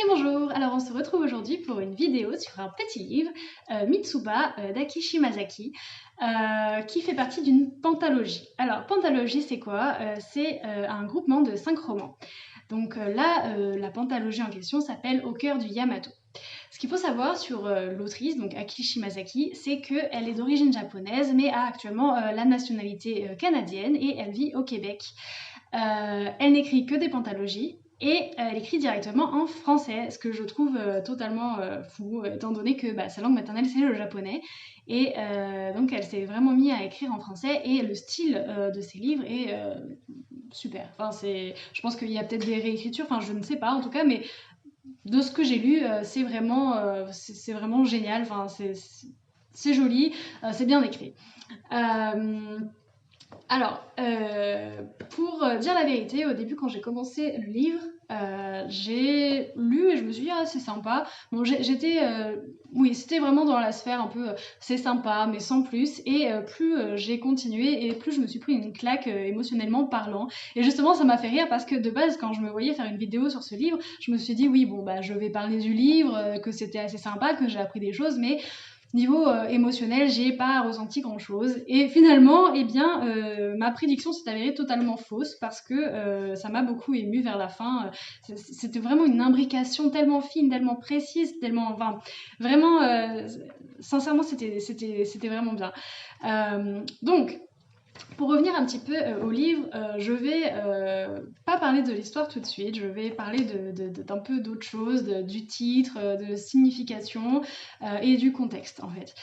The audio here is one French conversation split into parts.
Et bonjour, alors on se retrouve aujourd'hui pour une vidéo sur un petit livre, Mitsuba d'Aki Shimazaki, qui fait partie d'une pentalogie. Alors pentalogie c'est quoi? C'est un groupement de 5 romans. Donc là, la pentalogie en question s'appelle Au cœur du Yamato. Ce qu'il faut savoir sur l'autrice, donc Aki Shimazaki, c'est qu'elle est d'origine japonaise mais a actuellement la nationalité canadienne et elle vit au Québec. Elle n'écrit que des pentalogies et elle écrit directement en français, ce que je trouve totalement fou, étant donné que sa langue maternelle c'est le japonais. Et donc elle s'est vraiment mise à écrire en français et le style de ses livres est super. Enfin, je pense qu'il y a peut-être des réécritures, enfin je ne sais pas en tout cas, mais de ce que j'ai lu, c'est vraiment génial. Enfin, c'est joli, c'est bien écrit. Alors, pour dire la vérité, au début quand j'ai commencé le livre, j'ai lu et je me suis dit «Ah c'est sympa». Bon oui c'était vraiment dans la sphère un peu, c'est sympa mais sans plus et plus j'ai continué et plus je me suis pris une claque émotionnellement parlant. Et justement ça m'a fait rire parce que de base quand je me voyais faire une vidéo sur ce livre, je me suis dit «Oui bon je vais parler du livre, que c'était assez sympa, que j'ai appris des choses mais niveau émotionnel, j'ai pas ressenti grand chose. Et finalement, eh bien, ma prédiction s'est avérée totalement fausse parce que ça m'a beaucoup émue vers la fin. C'était vraiment une imbrication tellement fine, tellement précise, tellement. Enfin, vraiment, sincèrement, c'était vraiment bien. Donc, pour revenir un petit peu au livre, je vais pas parler de l'histoire tout de suite, je vais parler d'un peu d'autre chose, du titre, de signification et du contexte en fait.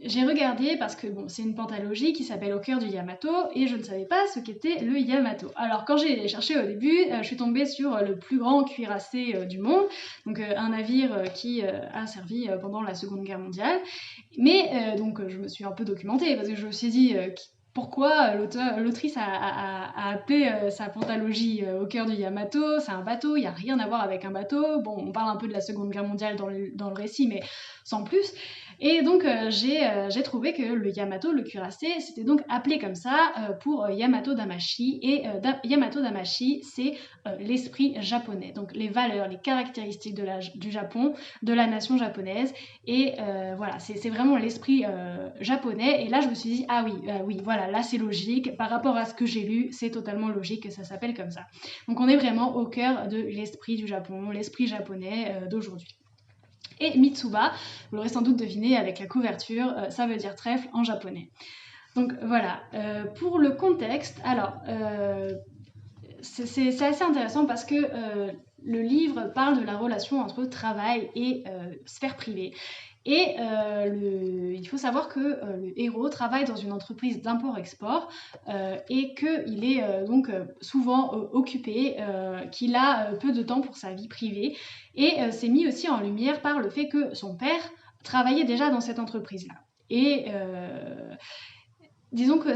J'ai regardé parce que bon, c'est une pentalogie qui s'appelle Au cœur du Yamato et je ne savais pas ce qu'était le Yamato. Alors quand j'ai cherché au début, je suis tombée sur le plus grand cuirassé du monde, donc un navire qui a servi pendant la Seconde Guerre mondiale. Mais donc je me suis un peu documentée parce que je me suis dit pourquoi l'autrice a appelé sa pentalogie Au cœur du Yamato. C'est un bateau, il n'y a rien à voir avec un bateau. Bon, on parle un peu de la Seconde Guerre mondiale dans le récit, mais sans plus. Et donc j'ai trouvé que le Yamato, le cuirassé, c'était donc appelé comme ça pour Yamato Damashi. Et Yamato Damashi, c'est l'esprit japonais, donc les valeurs, les caractéristiques du Japon, de la nation japonaise. Et voilà, c'est vraiment l'esprit japonais. Et là, je me suis dit, ah oui, oui, voilà, là c'est logique. Par rapport à ce que j'ai lu, c'est totalement logique que ça s'appelle comme ça. Donc on est vraiment au cœur de l'esprit du Japon, l'esprit japonais d'aujourd'hui. Et Mitsuba, vous l'aurez sans doute deviné avec la couverture, ça veut dire trèfle en japonais. Donc voilà, pour le contexte, alors c'est assez intéressant parce que le livre parle de la relation entre travail et sphère privée. Et il faut savoir que le héros travaille dans une entreprise d'import-export et qu'il est donc souvent occupé, qu'il a peu de temps pour sa vie privée. Et c'est mis aussi en lumière par le fait que son père travaillait déjà dans cette entreprise-là. Et disons que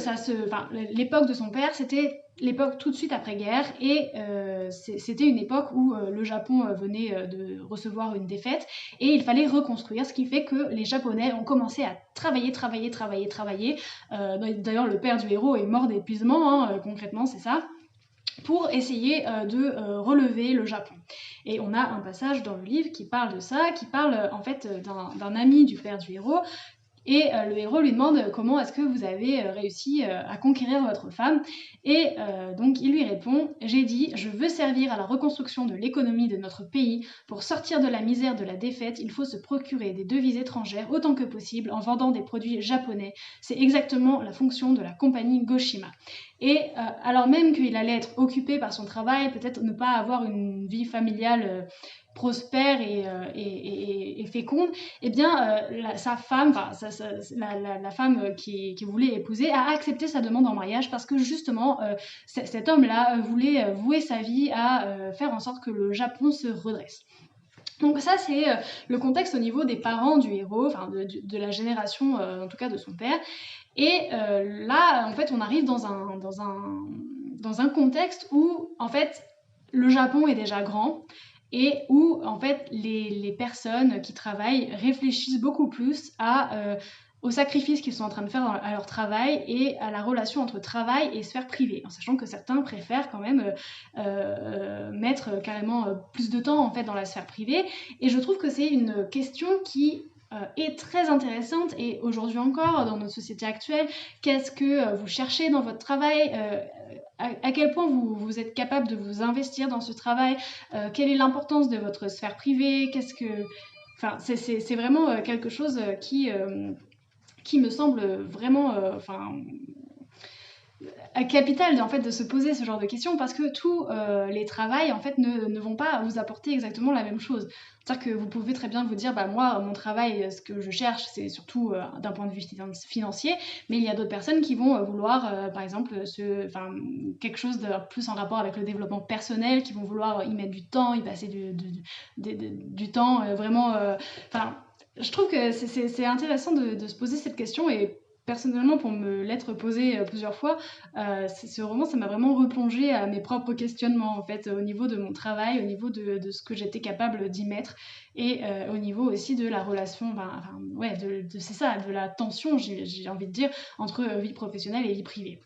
l'époque de son père, c'était l'époque tout de suite après-guerre et c'était une époque où le Japon venait de recevoir une défaite et il fallait reconstruire, ce qui fait que les Japonais ont commencé à travailler. D'ailleurs, le père du héros est mort d'épuisement, hein, concrètement, c'est ça, pour essayer de relever le Japon. Et on a un passage dans le livre qui parle de ça, qui parle en fait d'un ami du père du héros. Et le héros lui demande comment est-ce que vous avez réussi à conquérir votre femme. Et donc il lui répond, j'ai dit, je veux servir à la reconstruction de l'économie de notre pays. Pour sortir de la misère de la défaite, il faut se procurer des devises étrangères autant que possible en vendant des produits japonais. C'est exactement la fonction de la compagnie Goshima. Et alors même qu'il allait être occupé par son travail, peut-être ne pas avoir une vie familiale prospère et féconde, eh bien sa femme, la femme qui voulait épouser, a accepté sa demande en mariage parce que justement cet homme-là voulait vouer sa vie à faire en sorte que le Japon se redresse. Donc ça c'est le contexte au niveau des parents du héros, enfin de la génération en tout cas de son père. Et là en fait on arrive dans un contexte où en fait le Japon est déjà grand et où en fait les personnes qui travaillent réfléchissent beaucoup plus aux sacrifices qu'ils sont en train de faire à leur travail et à la relation entre travail et sphère privée, en sachant que certains préfèrent quand même mettre carrément plus de temps en fait dans la sphère privée. Et je trouve que c'est une question qui est très intéressante, et aujourd'hui encore dans notre société actuelle, qu'est-ce que vous cherchez dans votre travail, à quel point vous êtes capable de vous investir dans ce travail, quelle est l'importance de votre sphère privée, enfin, c'est vraiment quelque chose qui me semble vraiment capital en fait, de se poser ce genre de questions, parce que tous les travails en fait ne vont pas vous apporter exactement la même chose. C'est-à-dire que vous pouvez très bien vous dire moi mon travail, ce que je cherche c'est surtout d'un point de vue financier, mais il y a d'autres personnes qui vont vouloir par exemple quelque chose de plus en rapport avec le développement personnel, qui vont vouloir y mettre du temps, y passer du temps vraiment je trouve que c'est intéressant de se poser cette question. Et personnellement, pour me l'être posée plusieurs fois, ce roman, ça m'a vraiment replongé à mes propres questionnements, en fait, au niveau de mon travail, au niveau de ce que j'étais capable d'y mettre, et au niveau aussi de la relation, c'est ça, de la tension, j'ai envie de dire, entre vie professionnelle et vie privée.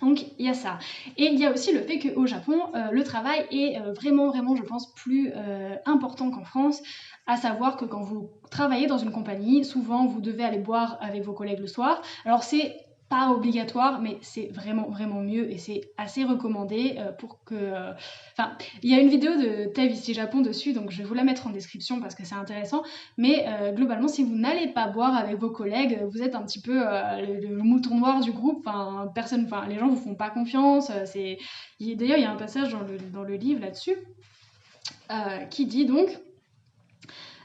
Donc il y a ça. Et il y a aussi le fait qu'au Japon, le travail est vraiment, je pense, plus important qu'en France, à savoir que quand vous travaillez dans une compagnie, souvent vous devez aller boire avec vos collègues le soir. Alors c'est pas obligatoire, mais c'est vraiment mieux, et c'est assez recommandé pour que... il y a une vidéo de Tev ici Japon dessus, donc je vais vous la mettre en description parce que c'est intéressant, mais globalement, si vous n'allez pas boire avec vos collègues, vous êtes un petit peu le mouton noir du groupe, les gens vous font pas confiance. D'ailleurs, il y a un passage dans le livre là-dessus qui dit donc: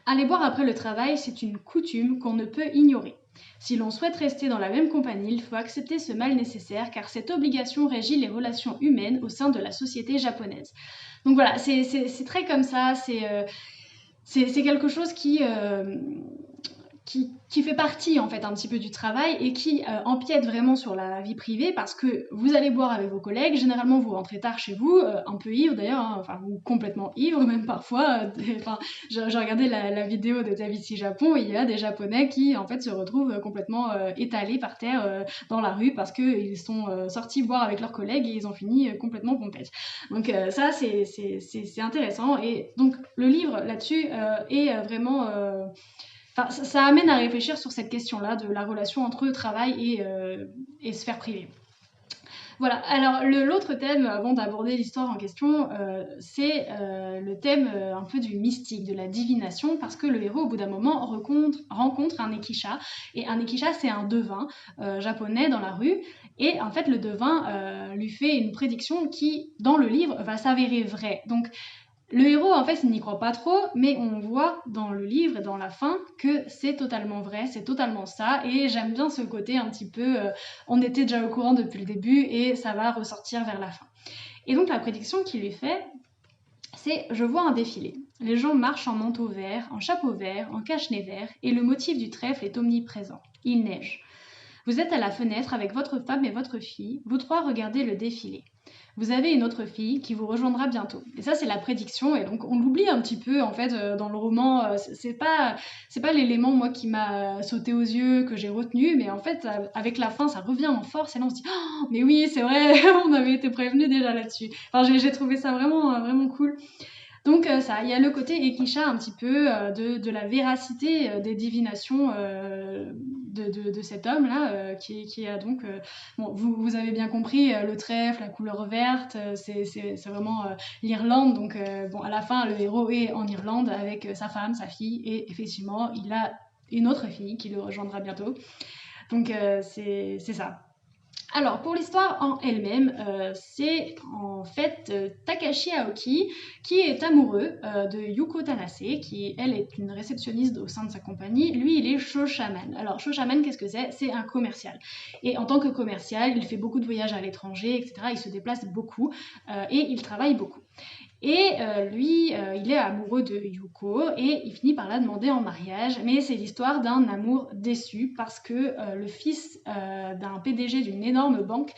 aller boire après le travail, c'est une coutume qu'on ne peut ignorer. Si l'on souhaite rester dans la même compagnie, il faut accepter ce mal nécessaire, car cette obligation régit les relations humaines au sein de la société japonaise. Donc voilà, c'est très comme ça, c'est quelque chose qui fait partie en fait un petit peu du travail, et qui empiète vraiment sur la vie privée, parce que vous allez boire avec vos collègues, généralement vous rentrez tard chez vous, un peu ivre d'ailleurs, ou complètement ivre même parfois. J'ai regardé la vidéo de Tavici Japon, et il y a des Japonais qui en fait se retrouvent complètement étalés par terre dans la rue, parce qu'ils sont sortis boire avec leurs collègues et ils ont fini complètement pompettes. Donc ça c'est intéressant, et donc le livre là-dessus est vraiment... ça amène à réfléchir sur cette question-là de la relation entre travail et sphère privée. Voilà, alors l'autre thème, avant d'aborder l'histoire en question, c'est le thème un peu du mystique, de la divination, parce que le héros, au bout d'un moment, rencontre un ekisha, et un ekisha, c'est un devin japonais dans la rue, et en fait, le devin lui fait une prédiction qui, dans le livre, va s'avérer vraie. Donc, le héros, en fait, il n'y croit pas trop, mais on voit dans le livre et dans la fin que c'est totalement vrai, c'est totalement ça, et j'aime bien ce côté un petit peu on était déjà au courant depuis le début et ça va ressortir vers la fin. Et donc la prédiction qu'il lui fait, c'est: je vois un défilé. Les gens marchent en manteau vert, en chapeau vert, en cache-nez vert, et le motif du trèfle est omniprésent. Il neige. Vous êtes à la fenêtre avec votre femme et votre fille, vous trois regardez le défilé. Vous avez une autre fille qui vous rejoindra bientôt. Et ça, c'est la prédiction, et donc on l'oublie un petit peu en fait dans le roman. C'est pas l'élément moi qui m'a sauté aux yeux, que j'ai retenu, mais en fait avec la fin ça revient en force, et là on se dit oh, mais oui c'est vrai, on avait été prévenus déjà là-dessus. J'ai trouvé ça vraiment cool. Donc il y a le côté Ekisha un petit peu de la véracité des divinations de cet homme-là, qui a donc... bon, vous avez bien compris, le trèfle, la couleur verte, c'est vraiment l'Irlande. Donc à la fin, le héros est en Irlande avec sa femme, sa fille, et effectivement, il a une autre fille qui le rejoindra bientôt. Donc c'est ça. Alors, pour l'histoire en elle-même, c'est en fait Takashi Aoki qui est amoureux de Yuko Tanase, qui, elle, est une réceptionniste au sein de sa compagnie. Lui, il est shoshaman. Alors, shoshaman, qu'est-ce que c'est? C'est un commercial. Et en tant que commercial, il fait beaucoup de voyages à l'étranger, etc. Il se déplace beaucoup et il travaille beaucoup. Et lui, il est amoureux de Yuko, et il finit par la demander en mariage, mais c'est l'histoire d'un amour déçu, parce que le fils d'un PDG d'une énorme banque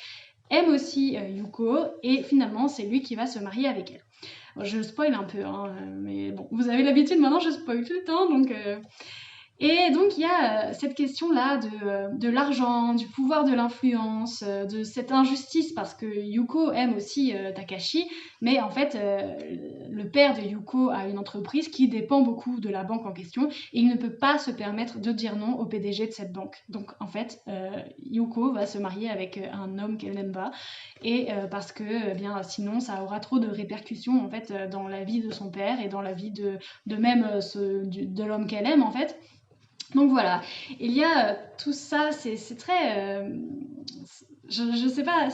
aime aussi Yuko, et finalement c'est lui qui va se marier avec elle. Bon, je spoil un peu, hein, mais bon, vous avez l'habitude maintenant, je spoil tout le temps, donc... Et donc il y a cette question-là de l'argent, du pouvoir de l'influence, de cette injustice, parce que Yuko aime aussi Takashi, mais en fait le père de Yuko a une entreprise qui dépend beaucoup de la banque en question, et il ne peut pas se permettre de dire non au PDG de cette banque. Donc en fait Yuko va se marier avec un homme qu'elle n'aime pas, et parce que bien sinon ça aura trop de répercussions en fait dans la vie de son père et dans la vie de même de l'homme qu'elle aime en fait. Donc voilà, il y a tout ça, c'est très... je sais pas,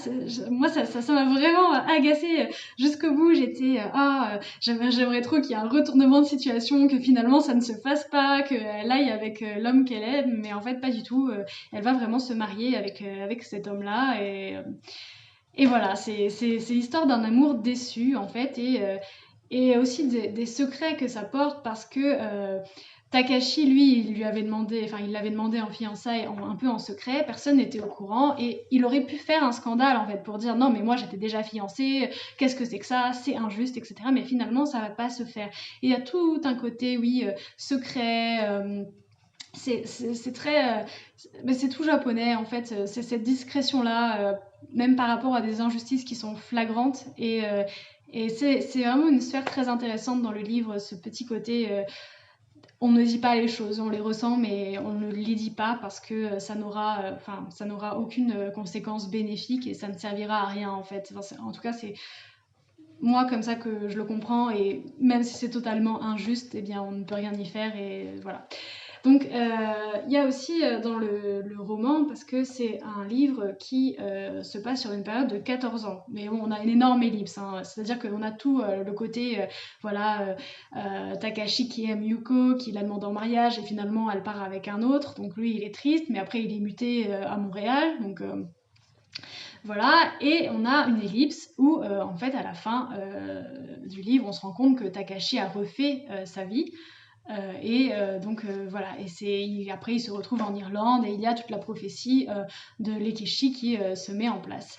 moi ça m'a vraiment agacée jusqu'au bout. J'étais, j'aimerais trop qu'il y ait un retournement de situation, que finalement ça ne se fasse pas, qu'elle aille avec l'homme qu'elle aime, mais en fait pas du tout. Elle va vraiment se marier avec cet homme-là, et voilà, c'est l'histoire d'un amour déçu en fait, et aussi des secrets que ça porte, parce que Takashi, lui, il l'avait demandé en fiançailles un peu en secret, personne n'était au courant, et il aurait pu faire un scandale en fait pour dire non mais moi j'étais déjà fiancée, qu'est-ce que c'est que ça, c'est injuste, etc. Mais finalement ça va pas se faire. Et il y a tout un côté, oui, secret. C'est très, mais c'est tout japonais en fait. C'est cette discrétion là, même par rapport à des injustices qui sont flagrantes, et c'est vraiment une sphère très intéressante dans le livre, ce petit côté. On ne dit pas les choses, on les ressent, mais on ne les dit pas parce que ça n'aura aucune conséquence bénéfique, et ça ne servira à rien en fait. Enfin, en tout cas, c'est moi comme ça que je le comprends, et même si c'est totalement injuste, eh bien on ne peut rien y faire, et voilà. Donc il y a aussi dans le roman, parce que c'est un livre qui se passe sur une période de 14 ans. Mais bon, on a une énorme ellipse, hein. C'est-à-dire qu'on a tout le côté, Takashi qui aime Yuko, qui la demande en mariage, et finalement elle part avec un autre. Donc lui, il est triste, mais après il est muté à Montréal. Donc voilà, et on a une ellipse où en fait à la fin du livre, on se rend compte que Takashi a refait sa vie. Voilà, après il se retrouve en Irlande, et il y a toute la prophétie de Lekeshi qui se met en place.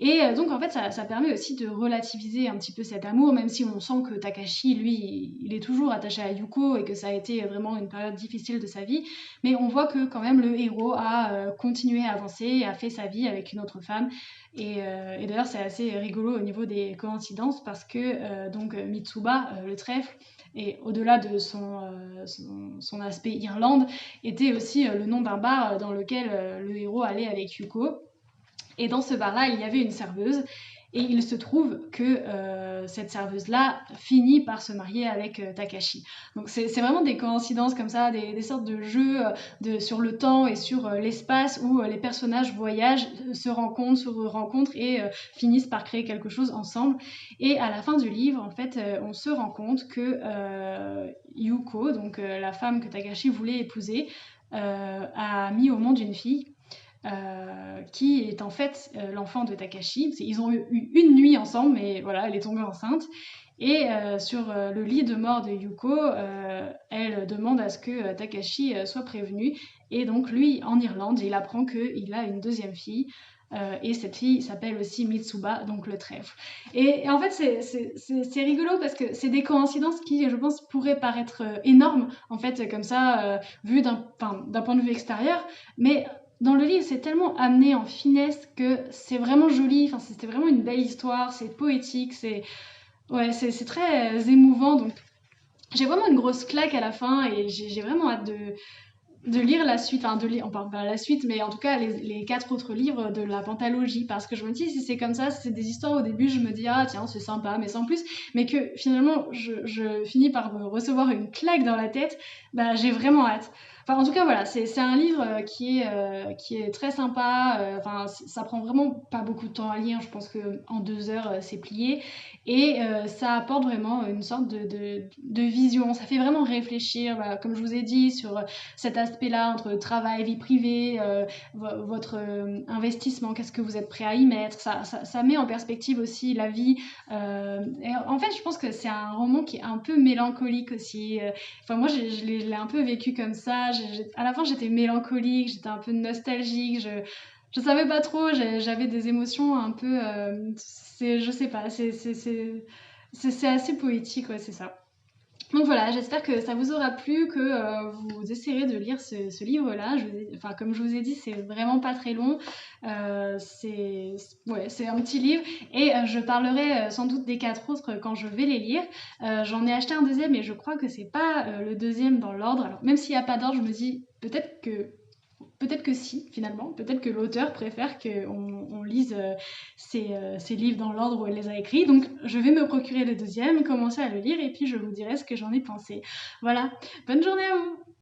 Et donc en fait ça permet aussi de relativiser un petit peu cet amour, même si on sent que Takashi, lui, il est toujours attaché à Yuko, et que ça a été vraiment une période difficile de sa vie, mais on voit que quand même le héros a continué à avancer et a fait sa vie avec une autre femme. Et d'ailleurs c'est assez rigolo au niveau des coïncidences, parce que Mitsuba, le trèfle, et au-delà de son aspect Irlande, était aussi le nom d'un bar dans lequel le héros allait avec Yuko. Et dans ce bar-là, il y avait une serveuse, et il se trouve que cette serveuse-là finit par se marier avec Takashi. Donc c'est vraiment des coïncidences comme ça, des sortes de jeux sur le temps et sur l'espace, où les personnages voyagent, se rencontrent, se rencontrent, et finissent par créer quelque chose ensemble. Et à la fin du livre, en fait, on se rend compte que Yuko, donc la femme que Takashi voulait épouser, a mis au monde une fille qui est en fait l'enfant de Takashi. Ils ont eu une nuit ensemble, mais voilà, elle est tombée enceinte. Et sur le lit de mort de Yuko, elle demande à ce que Takashi soit prévenu. Et donc lui, en Irlande, il apprend qu'il a une deuxième fille. Et cette fille s'appelle aussi Mitsuba, donc le trèfle. Et en fait, c'est rigolo, parce que c'est des coïncidences qui, je pense, pourraient paraître énormes, en fait, comme ça, vu d'un point de vue extérieur. Mais dans le livre, c'est tellement amené en finesse que c'est vraiment joli. Enfin, c'était vraiment une belle histoire, c'est poétique, c'est très émouvant. Donc, j'ai vraiment une grosse claque à la fin, et j'ai vraiment hâte de lire la suite. Enfin, on parle pas la suite, mais en tout cas, les 4 autres livres de la pentalogie. Parce que je me dis, si c'est comme ça, si c'est des histoires au début, je me dis, ah tiens, c'est sympa, mais sans plus. Mais que finalement, je finis par me recevoir une claque dans la tête, bah, j'ai vraiment hâte. Enfin, en tout cas, voilà, c'est un livre qui est très sympa. Enfin, ça prend vraiment pas beaucoup de temps à lire. Je pense qu'en 2 heures, c'est plié. Et ça apporte vraiment une sorte de vision. Ça fait vraiment réfléchir, voilà, comme je vous ai dit, sur cet aspect-là entre travail, vie privée, votre investissement, qu'est-ce que vous êtes prêt à y mettre. Ça met en perspective aussi la vie. Et en fait, je pense que c'est un roman qui est un peu mélancolique aussi. Enfin, moi, je l'ai un peu vécu comme ça. À la fin, j'étais mélancolique, j'étais un peu nostalgique. Je savais pas trop, j'avais des émotions un peu. Je sais pas, c'est assez poétique, ouais, c'est ça. Donc voilà, j'espère que ça vous aura plu, que vous essayerez de lire ce livre-là. Enfin, comme je vous ai dit, c'est vraiment pas très long. Ouais, c'est un petit livre. Et je parlerai sans doute des 4 autres quand je vais les lire. J'en ai acheté un deuxième et je crois que c'est pas le deuxième dans l'ordre. Alors même s'il n'y a pas d'ordre, je me dis peut-être que si, finalement. Peut-être que l'auteur préfère qu'on lise ses livres dans l'ordre où elle les a écrits. Donc, je vais me procurer le deuxième, commencer à le lire, et puis je vous dirai ce que j'en ai pensé. Voilà. Bonne journée à vous!